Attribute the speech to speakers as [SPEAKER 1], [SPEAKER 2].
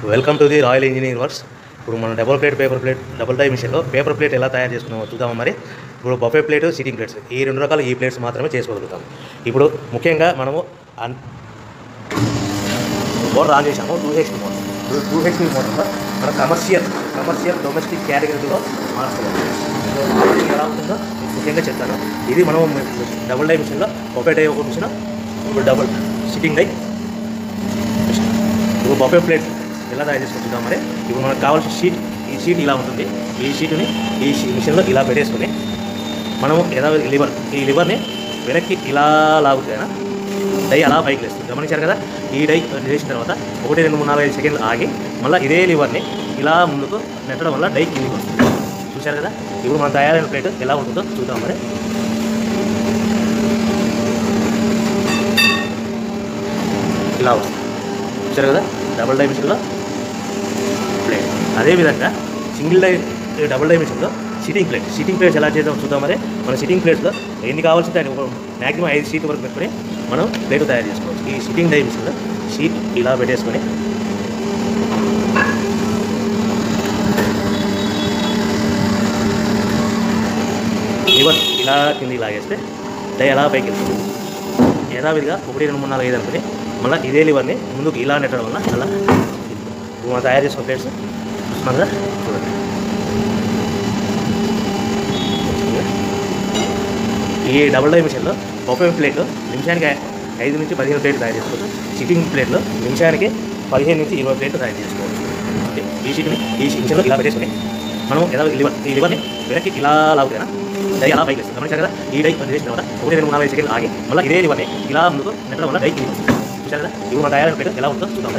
[SPEAKER 1] Welcome to the royal engineering works. ఇప్పుడు మనం paper plate double die మిషన్లో paper plate ఎలా తయారు చేసుకున్నామో చూద్దాము. మరి ఇప్పుడు బఫే ప్లేట్, సిట్టింగ్ ప్లేట్స్ ఈ రెండు రకాల ఈ ప్లేట్స్ మాత్రమే చేసుకోగలుగుతాం. ఇప్పుడు ముఖ్యంగా మనము మోటార్ ఆన్ చేసాము. 2HP motor. 2HP మోటార్లో మన కమర్షియల్ డొమెస్టిక్ కేటగిరీలో మార్చుకోవాలి. ఎలా ఉంటుందో ముఖ్యంగా చెప్తాను. ఇది మనం డబుల్ డై మిషన్లో బఫే డై ఒక మిషన్, ఇప్పుడు డబుల్ సిట్టింగ్ డై మిషన్. ఇప్పుడు బఫే ప్లేట్ ఎలా తయారు చేసుకుంటున్నాం. మరి ఇప్పుడు మనకు కావాల్సిన షీట్, ఈ షీట్ ఇలా ఉంటుంది. ఈ షీట్ని ఈ మిషన్లో ఇలా పెట్టేసుకొని మనము ఈ లివర్ని వెనక్కి ఇలా లాగుతాయినా డై అలా పైకి లేస్తుంది. గమనించారు కదా. ఈ డై వేసిన తర్వాత 1, 2, 3, 4, 5 సెకండ్లు ఆగి మళ్ళీ ఇదే లివర్ని ఇలా ముందుకు నెట్టడం వల్ల డై కిందికి వస్తుంది. చూశారు కదా. ఇప్పుడు మనం తయారైన ప్లేట్ ఎలా ఉంటుందో చూద్దాం. మరి ఇలా వస్తుంది. చూశారు కదా. డబుల్ డై మిషన్లో ప్లేట్. అదేవిధంగా డబుల్ డై మిషన్లో సిట్టింగ్ ప్లేట్స్ ఎలా చేద్దాం చూద్దాం. మరి మన సిట్టింగ్ ప్లేట్స్లో ఎన్ని కావాల్సింటే మ్యాక్సిమం 5 షీట్ వరకు పెట్టుకొని మనం ప్లేట్ తయారు చేసుకోవచ్చు. ఈ సిట్టింగ్ డై మిషన్లో షీట్ ఇలా పెట్టేసుకొని లివర్ ఇలా కిందికి లాగేస్తే డై అలా పైకి వెళ్తుంది. యథావిధిగా 1, 2, 3, 4, 5 అనుకుని మళ్ళీ ఇదే లివర్ని ముందుకు ఇలా నెట్టడం వల్ల అలా మనం తయారు చేసుకున్న ప్లేట్స్ చూస్తున్నాం కదా. చూడండి. ఈ డబుల్ డై మిషన్లో బఫే ప్లేట్లు నిమిషానికి 5 నుంచి 15 ప్లేట్లు తయారు చేసుకోవచ్చు. సిట్టింగ్ ప్లేట్లో నిమిషానికి 15 నుంచి 20 ప్లేట్లు తయారు చేసుకోవచ్చు. ఈ మిషన్లో ఇలా పెట్టేసుకుని మనం ఈ లివర్ని వెనక్కి ఇలా లాగుతాయినా డై అలా పైకి వేస్తుంది. గమనించారు కదా. ఈ డై వేసిన తర్వాత 1, 2, 3, 4, 5 సెకండ్లు ఆగి మళ్ళీ ఇదే లివర్ని ఇలా ముందుకు నెట్టడం వల్ల డై కిందికి వస్తుంది. చూశారు కదా. ఇప్పుడు మన తయారైన ప్లేట్ ఎలా ఉంటుందో చూద్దాం.